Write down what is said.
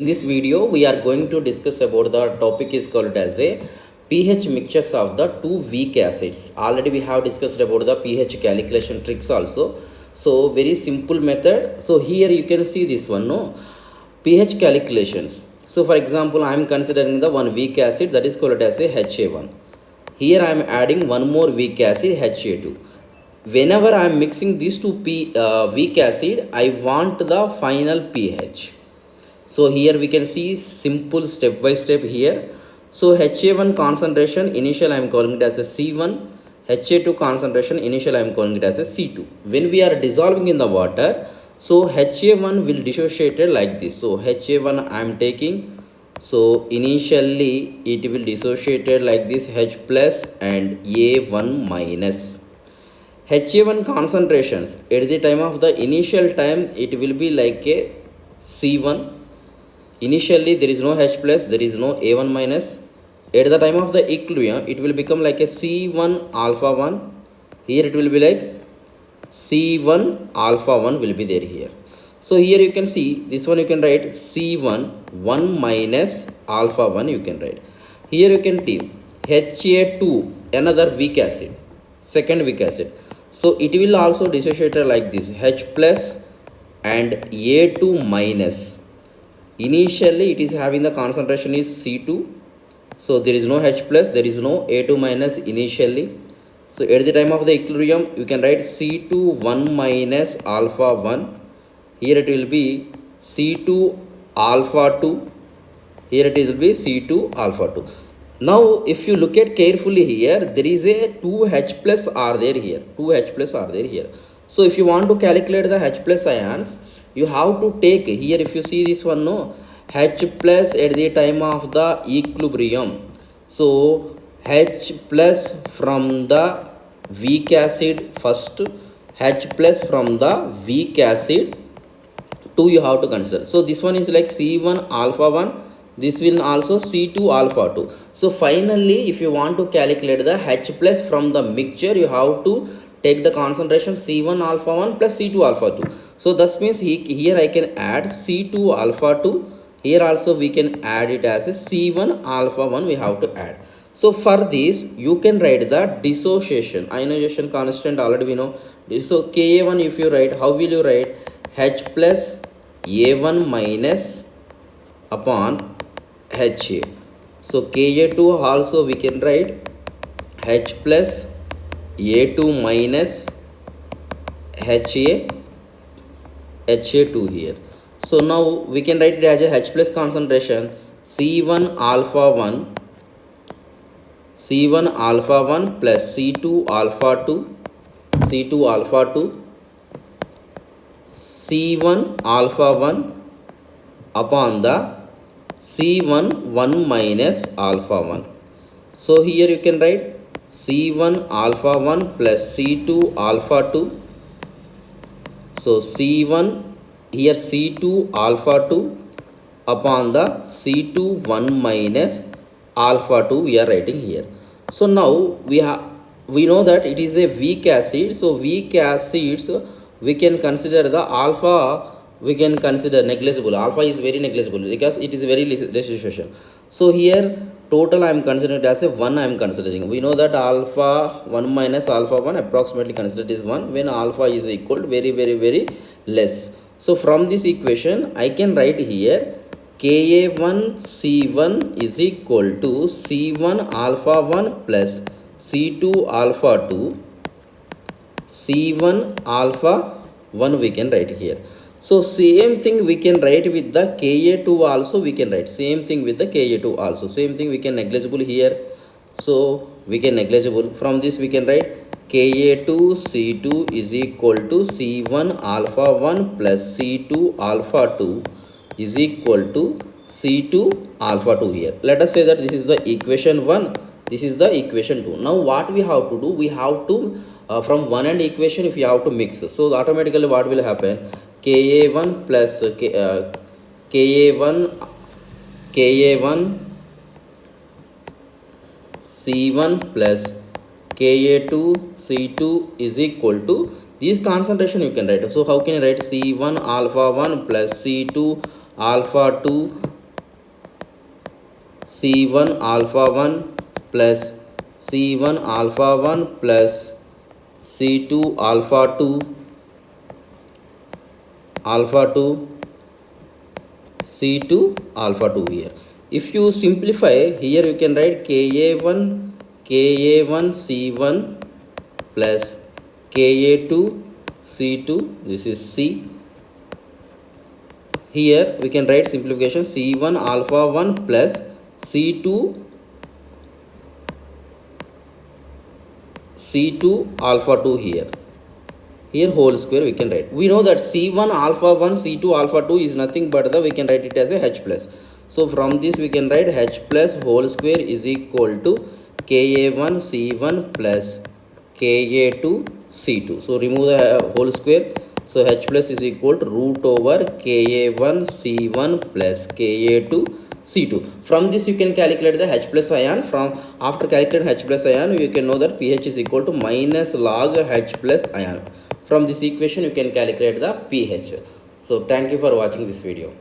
In this video, we are going to discuss about the topic is called as a pH mixtures of the two weak acids. Already we have discussed about the pH calculation tricks also. So very simple method. So here you can see this one, no, pH calculations. So for example, I am considering the one weak acid that is called as a Ha1. Here I am adding one more weak acid Ha2. Whenever I am mixing these two weak acid, I want the final pH. So here we can see simple step by step here. So Ha1 concentration initial I am calling it as a C1, Ha2 concentration initial I am calling it as a C2. When we are dissolving in the water, so Ha1 will dissociate like this. So Ha1 I am taking, so initially it will dissociate like this, H plus and A1 minus. Ha1 concentrations at the time of the initial time it will be like a C1. Initially there is no H plus, there is no A1 minus. At the time of the equilibrium it will become like a C1 alpha 1. Here it will be like C1 alpha 1 will be there here. So here you can see this one, you can write C1 1 minus alpha 1 you can write. Here you can take Ha2, another weak acid, second weak acid. So it will also dissociate like this, H plus and A2 minus. Initially it is having the concentration is C2. So there is no H plus, there is no A2 minus initially. So at the time of the equilibrium you can write C2 1 minus alpha 1. Here it will be C2 alpha 2. Here it will be C2 alpha 2. Now if you look at carefully here, there is a 2 H plus are there here. 2 H plus are there here. So if you want to calculate the H plus ions, you have to take here, if you see this one, no, H plus at the time of the equilibrium. So H plus from the weak acid first, H plus from the weak acid 2 you have to consider. So this one is like C1 alpha 1, this will also C2 alpha 2. So finally if you want to calculate the H plus from the mixture, you have to take the concentration C1 alpha 1 plus C2 alpha 2. So that means here I can add C2 alpha 2. Here also we can add it as a C1 alpha 1 we have to add. So for this you can write the dissociation, ionization constant already we know. So Ka1 if you write, how will you write? H plus A1 minus upon Ha. So Ka2 also we can write H plus A2 minus Ha2 here. So now we can write it as a H plus concentration C1 alpha 1 plus C2 alpha 2 C1 alpha 1 upon the C1 1 minus alpha 1. So here you can write C1 alpha 1 plus C2 alpha 2. So C1 here C2 alpha 2 upon the C2 1 minus alpha 2 we are writing here. So now we know that it is a weak acid. So weak acids we can consider the alpha, we can consider negligible. Alpha is very negligible because it is very dissociation. So here total I am considering it as a 1 I am considering. We know that alpha 1 minus alpha 1 approximately considered is 1 when alpha is equal to very less. So from this equation I can write here Ka1 C1 is equal to C1 alpha 1 plus C2 alpha 2 C1 alpha 1 we can write here. So same thing we can write with the Ka2 also we can write. Same thing with the Ka2 also. Same thing we can negligible here. So we can negligible. From this we can write Ka2 C2 is equal to C1 alpha 1 plus C2 alpha 2 is equal to C2 alpha 2 here. Let us say that this is the equation 1. This is the equation 2. Now what we have to do? We have to from one end equation if you have to mix. So automatically what will happen? Ka1 plus Ka1 C1 plus Ka2 C2 is equal to these concentration you can write. So how can you write C1 alpha 1 plus C2 alpha 2 C1 alpha 1 plus C1 alpha 1 plus C2 alpha 2 C2 alpha 2 here. If you simplify here, you can write Ka1 C1 plus Ka2 C2, this is C. Here we can write simplification C1 alpha 1 plus C2 alpha 2 here. Here whole square we can write. We know that C1 alpha 1 C2 alpha 2 is nothing but we can write it as a H plus. So from this we can write H plus whole square is equal to Ka1 C1 plus Ka2 C2. So remove the whole square. So H plus is equal to root over Ka1 C1 plus Ka2 C2. From this you can calculate the H plus ion. From after calculating H plus ion, you can know that pH is equal to minus log H plus ion. From this equation you can calculate the pH. So thank you for watching this video.